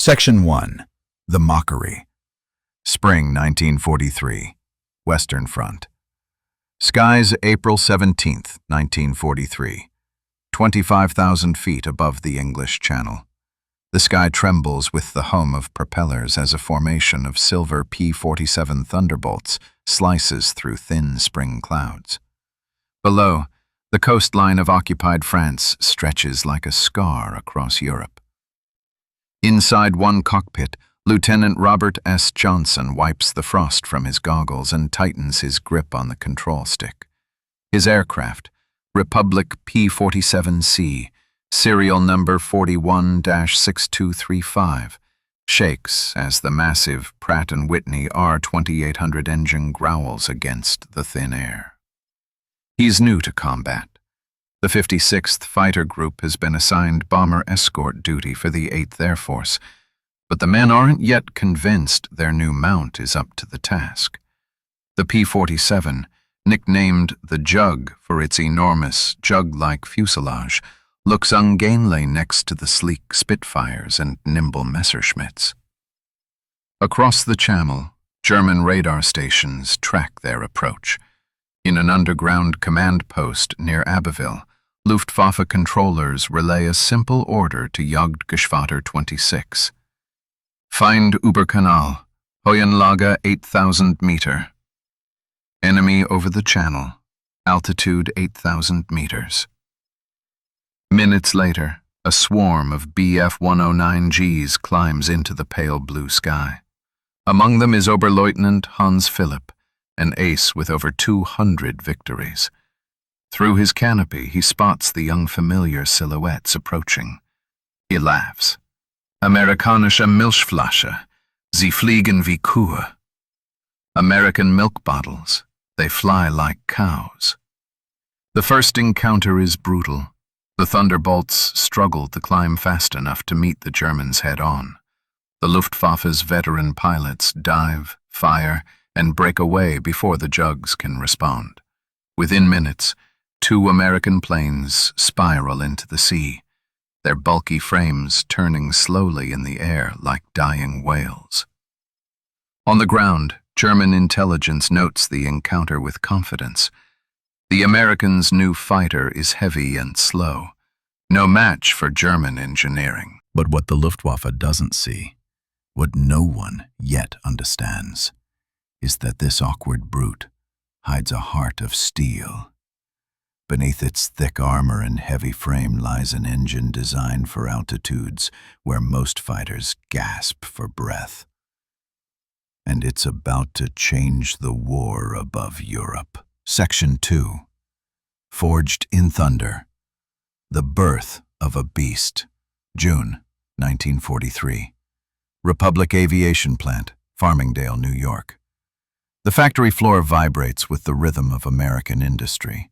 Section 1. The Mockery. Spring 1943. Western Front. Skies April 17, 1943. 25,000 feet above the English Channel. The sky trembles with the hum of propellers as a formation of silver P-47 Thunderbolts slices through thin spring clouds. Below, the coastline of occupied France stretches like a scar across Europe. Inside one cockpit, Lieutenant Robert S. Johnson wipes the frost from his goggles and tightens his grip on the control stick. His aircraft, Republic P-47C, serial number 41-6235, shakes as the massive Pratt & Whitney R-2800 engine growls against the thin air. He's new to combat. The 56th Fighter Group has been assigned bomber escort duty for the 8th Air Force, but the men aren't yet convinced their new mount is up to the task. The P-47, nicknamed the Jug for its enormous, jug-like fuselage, looks ungainly next to the sleek Spitfires and nimble Messerschmitts. Across the Channel, German radar stations track their approach. In an underground command post near Abbeville, Luftwaffe controllers relay a simple order to Jagdgeschwader 26. Find Überkanal, Höhenlage 8,000 meter. Enemy over the Channel, altitude 8,000 meters. Minutes later, a swarm of Bf-109Gs climbs into the pale blue sky. Among them is Oberleutnant Hans Philipp, an ace with over 200 victories. Through his canopy, he spots the young familiar silhouettes approaching. He laughs. Amerikanische Milchflasche, sie fliegen wie Kühe. American milk bottles, they fly like cows. The first encounter is brutal. The Thunderbolts struggle to climb fast enough to meet the Germans head-on. The Luftwaffe's veteran pilots dive, fire, and break away before the Jugs can respond. Within minutes, 2 American planes spiral into the sea, their bulky frames turning slowly in the air like dying whales. On the ground, German intelligence notes the encounter with confidence. The Americans' new fighter is heavy and slow, no match for German engineering. But what the Luftwaffe doesn't see, what no one yet understands, is that this awkward brute hides a heart of steel. Beneath its thick armor and heavy frame lies an engine designed for altitudes where most fighters gasp for breath. And it's about to change the war above Europe. Section 2. Forged in Thunder. The Birth of a Beast. June 1943. Republic Aviation Plant, Farmingdale, New York. The factory floor vibrates with the rhythm of American industry.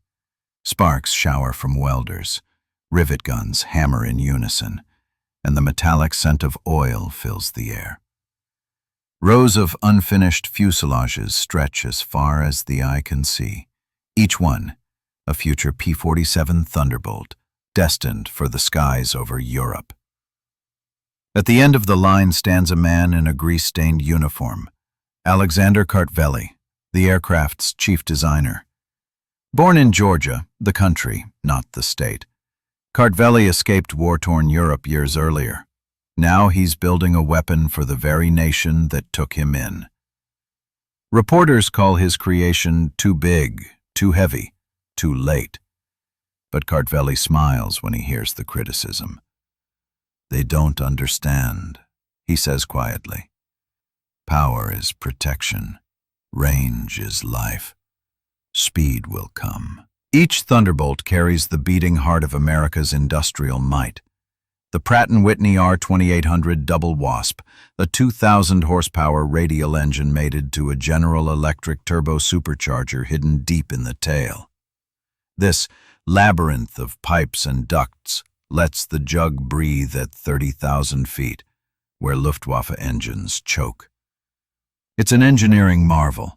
Sparks shower from welders, rivet guns hammer in unison, and the metallic scent of oil fills the air. Rows of unfinished fuselages stretch as far as the eye can see, each one a future P-47 Thunderbolt, destined for the skies over Europe. At the end of the line stands a man in a grease-stained uniform, Alexander Kartveli, the aircraft's chief designer. Born in Georgia, the country, not the state, Kartveli escaped war-torn Europe years earlier. Now he's building a weapon for the very nation that took him in. Reporters call his creation too big, too heavy, too late. But Kartveli smiles when he hears the criticism. They don't understand, he says quietly. Power is protection. Range is life. Speed will come. Each Thunderbolt carries the beating heart of America's industrial might. The Pratt & Whitney R-2800 Double Wasp, a 2,000-horsepower radial engine mated to a General Electric turbo supercharger hidden deep in the tail. This labyrinth of pipes and ducts lets the Jug breathe at 30,000 feet, where Luftwaffe engines choke. It's an engineering marvel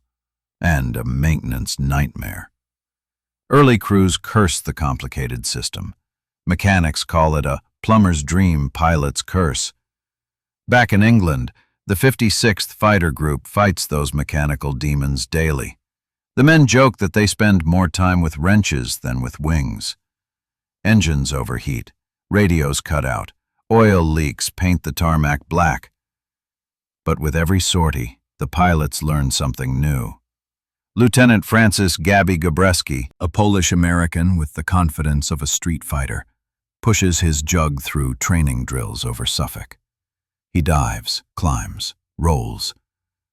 and a maintenance nightmare. Early crews curse the complicated system. Mechanics call it a plumber's dream, pilot's curse. Back in England, the 56th Fighter Group fights those mechanical demons daily. The men joke that they spend more time with wrenches than with wings. Engines overheat, radios cut out, oil leaks paint the tarmac black. But with every sortie, the pilots learn something new. Lieutenant Francis "Gabby" Gabreski, a Polish-American with the confidence of a street fighter, pushes his jug through training drills over Suffolk. He dives, climbs, rolls,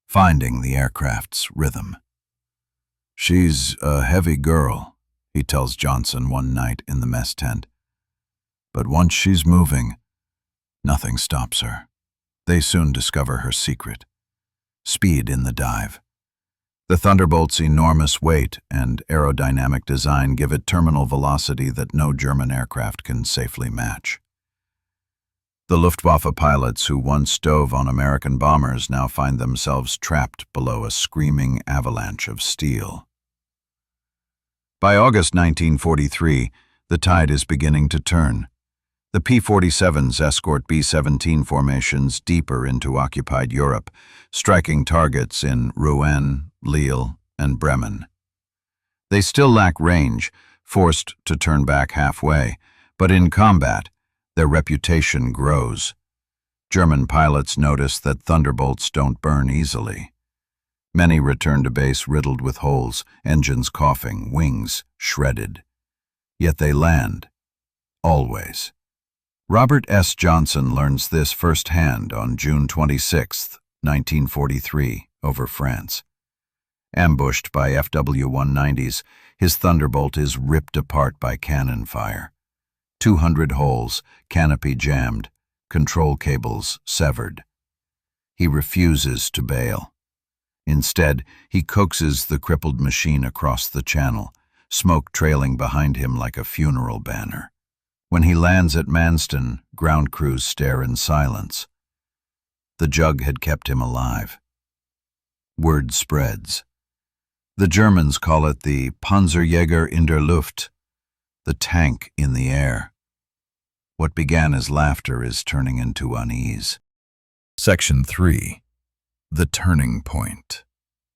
finding the aircraft's rhythm. "She's a heavy girl," he tells Johnson one night in the mess tent. "But once she's moving, nothing stops her." They soon discover her secret: speed in the dive. The Thunderbolt's enormous weight and aerodynamic design give it terminal velocity that no German aircraft can safely match. The Luftwaffe pilots who once dove on American bombers now find themselves trapped below a screaming avalanche of steel. By August 1943, the tide is beginning to turn. The P-47s escort B-17 formations deeper into occupied Europe, striking targets in Rouen, Lille, and Bremen. They still lack range, forced to turn back halfway, but in combat, their reputation grows. German pilots notice that Thunderbolts don't burn easily. Many return to base riddled with holes, engines coughing, wings shredded. Yet they land. Always. Robert S. Johnson learns this firsthand on June 26, 1943, over France. Ambushed by FW-190s, his Thunderbolt is ripped apart by cannon fire. 200 holes, canopy jammed, control cables severed. He refuses to bail. Instead, he coaxes the crippled machine across the channel, smoke trailing behind him like a funeral banner. When he lands at Manston, ground crews stare in silence. The jug had kept him alive. Word spreads. The Germans call it the Panzerjäger in der Luft, the tank in the air. What began as laughter is turning into unease. Section 3. The Turning Point.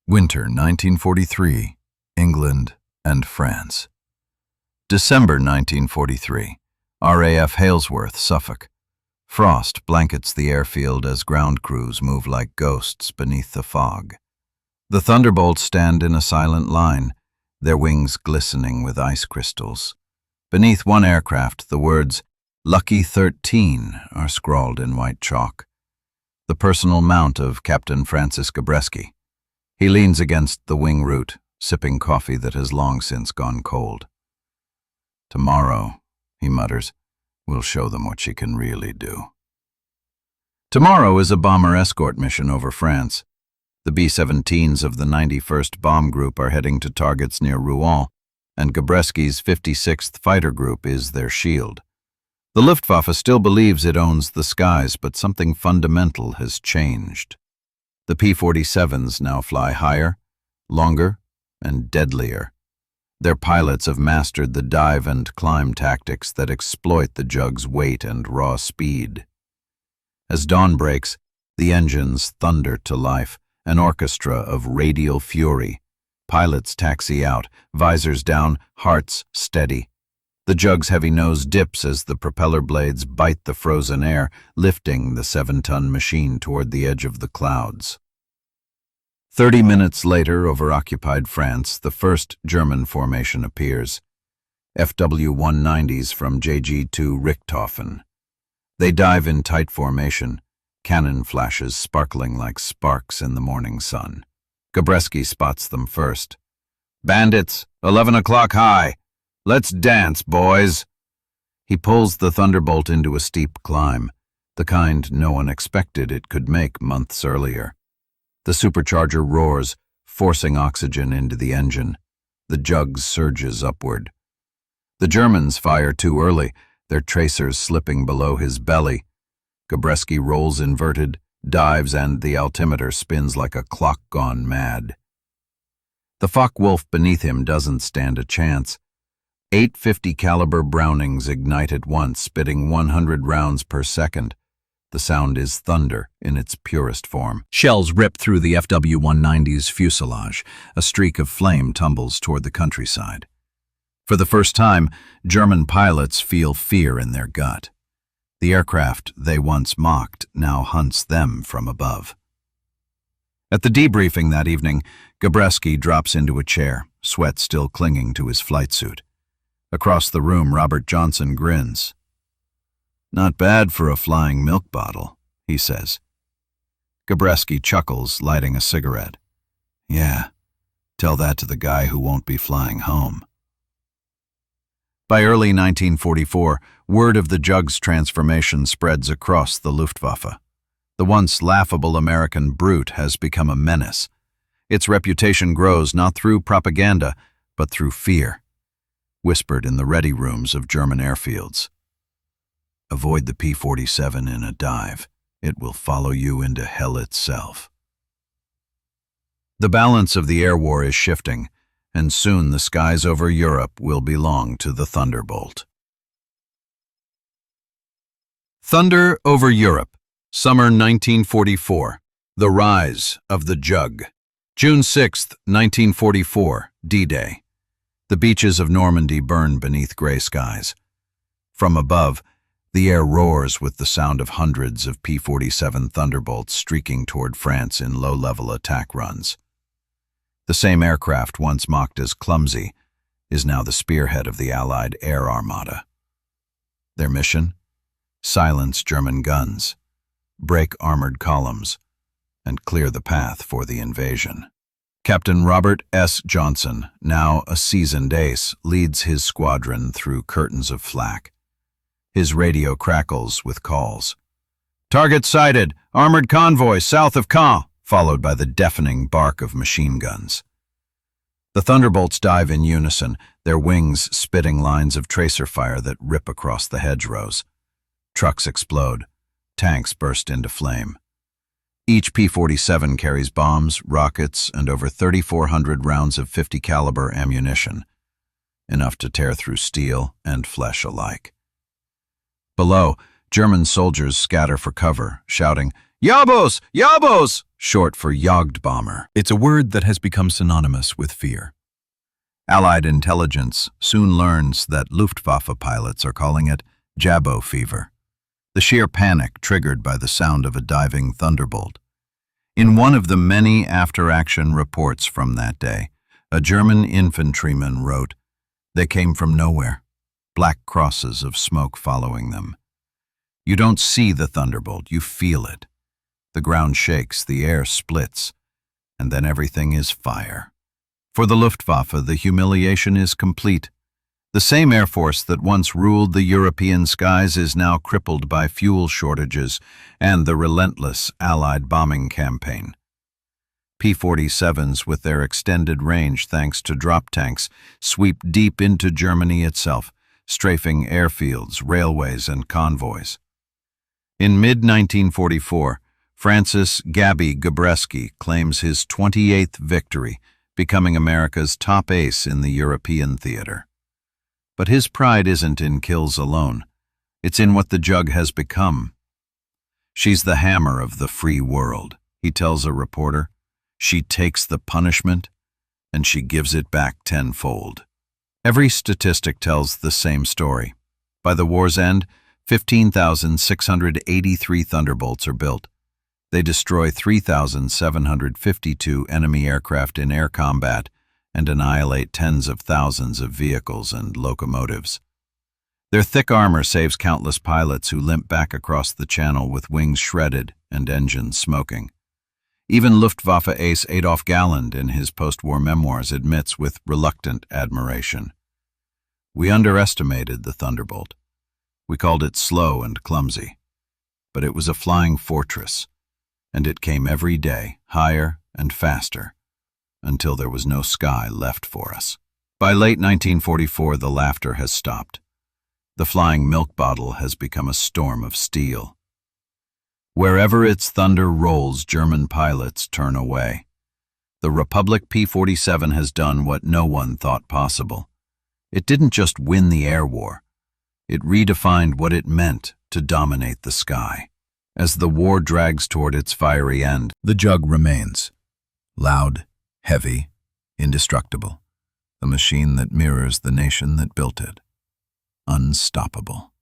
Winter 1943, England and France. December 1943, RAF Halesworth, Suffolk. Frost blankets the airfield as ground crews move like ghosts beneath the fog. The Thunderbolts stand in a silent line, their wings glistening with ice crystals. Beneath one aircraft, the words, "Lucky 13" are scrawled in white chalk. The personal mount of Captain Francis Gabreski. He leans against the wing root, sipping coffee that has long since gone cold. "Tomorrow," he mutters, "we'll show them what she can really do." Tomorrow is a bomber escort mission over France. The B-17s of the 91st Bomb Group are heading to targets near Rouen, and Gabreski's 56th Fighter Group is their shield. The Luftwaffe still believes it owns the skies, but something fundamental has changed. The P-47s now fly higher, longer, and deadlier. Their pilots have mastered the dive and climb tactics that exploit the jug's weight and raw speed. As dawn breaks, the engines thunder to life, an orchestra of radial fury. Pilots taxi out, visors down, hearts steady. The jug's heavy nose dips as the propeller blades bite the frozen air, lifting the 7-ton machine toward the edge of the clouds. 30 minutes later, over occupied France, the first German formation appears. FW-190s from JG2 Richthofen. They dive in tight formation, cannon flashes sparkling like sparks in the morning sun. Gabreski spots them first. "Bandits, 11 o'clock high. Let's dance, boys." He pulls the Thunderbolt into a steep climb, the kind no one expected it could make months earlier. The supercharger roars, forcing oxygen into the engine. The jug surges upward. The Germans fire too early, their tracers slipping below his belly. Gabreski rolls inverted, dives, and the altimeter spins like a clock gone mad. The Focke-Wulf beneath him doesn't stand a chance. 850 caliber Brownings ignite at once, spitting 100 rounds per second. The sound is thunder in its purest form. Shells rip through the FW-190's fuselage. A streak of flame tumbles toward the countryside. For the first time, German pilots feel fear in their gut. The aircraft they once mocked now hunts them from above. At the debriefing that evening, Gabreski drops into a chair, sweat still clinging to his flight suit. Across the room, Robert Johnson grins. "Not bad for a flying milk bottle," he says. Gabreski chuckles, lighting a cigarette. "Yeah, tell that to the guy who won't be flying home." By early 1944, word of the Jug's transformation spreads across the Luftwaffe. The once laughable American brute has become a menace. Its reputation grows not through propaganda, but through fear, whispered in the ready rooms of German airfields. "Avoid the P-47 in a dive. It will follow you into hell itself." The balance of the air war is shifting, and soon the skies over Europe will belong to the Thunderbolt. Thunder over Europe, summer 1944. The rise of the Jug. June 6, 1944, D-Day. The beaches of Normandy burn beneath gray skies. From above, the air roars with the sound of hundreds of P-47 Thunderbolts streaking toward France in low-level attack runs. The same aircraft once mocked as clumsy is now the spearhead of the Allied air armada. Their mission? Silence German guns, break armored columns, and clear the path for the invasion. Captain Robert S. Johnson, now a seasoned ace, leads his squadron through curtains of flak. His radio crackles with calls. "Target sighted! Armored convoy south of Caen!" followed by the deafening bark of machine guns. The Thunderbolts dive in unison, their wings spitting lines of tracer fire that rip across the hedgerows. Trucks explode. Tanks burst into flame. Each P-47 carries bombs, rockets, and over 3,400 rounds of .50 caliber ammunition, enough to tear through steel and flesh alike. Below, German soldiers scatter for cover, shouting, "Jabos! Jabos!" short for Jagdbomber. It's a word that has become synonymous with fear. Allied intelligence soon learns that Luftwaffe pilots are calling it Jabo fever, the sheer panic triggered by the sound of a diving thunderbolt. In one of the many after-action reports from that day, a German infantryman wrote, "They came from nowhere, black crosses of smoke following them. You don't see the thunderbolt, you feel it. The ground shakes, the air splits, and then everything is fire." For the Luftwaffe, the humiliation is complete. The same Air Force that once ruled the European skies is now crippled by fuel shortages and the relentless Allied bombing campaign. P-47s, with their extended range thanks to drop tanks, sweep deep into Germany itself, strafing airfields, railways, and convoys. In mid-1944, Francis "Gabby" Gabreski claims his 28th victory, becoming America's top ace in the European theater. But his pride isn't in kills alone. It's in what the Jug has become. "She's the hammer of the free world," he tells a reporter. "She takes the punishment, and she gives it back tenfold." Every statistic tells the same story. By the war's end, 15,683 Thunderbolts are built. They destroy 3,752 enemy aircraft in air combat and annihilate tens of thousands of vehicles and locomotives. Their thick armor saves countless pilots who limp back across the channel with wings shredded and engines smoking. Even Luftwaffe ace Adolf Galland in his post-war memoirs admits with reluctant admiration, "We underestimated the Thunderbolt. We called it slow and clumsy. But it was a flying fortress, and it came every day, higher and faster, until there was no sky left for us." By late 1944, the laughter has stopped. The flying milk bottle has become a storm of steel. Wherever its thunder rolls, German pilots turn away. The Republic P-47 has done what no one thought possible. It didn't just win the air war. It redefined what it meant to dominate the sky. As the war drags toward its fiery end, the jug remains, loud, heavy, indestructible, the machine that mirrors the nation that built it, unstoppable.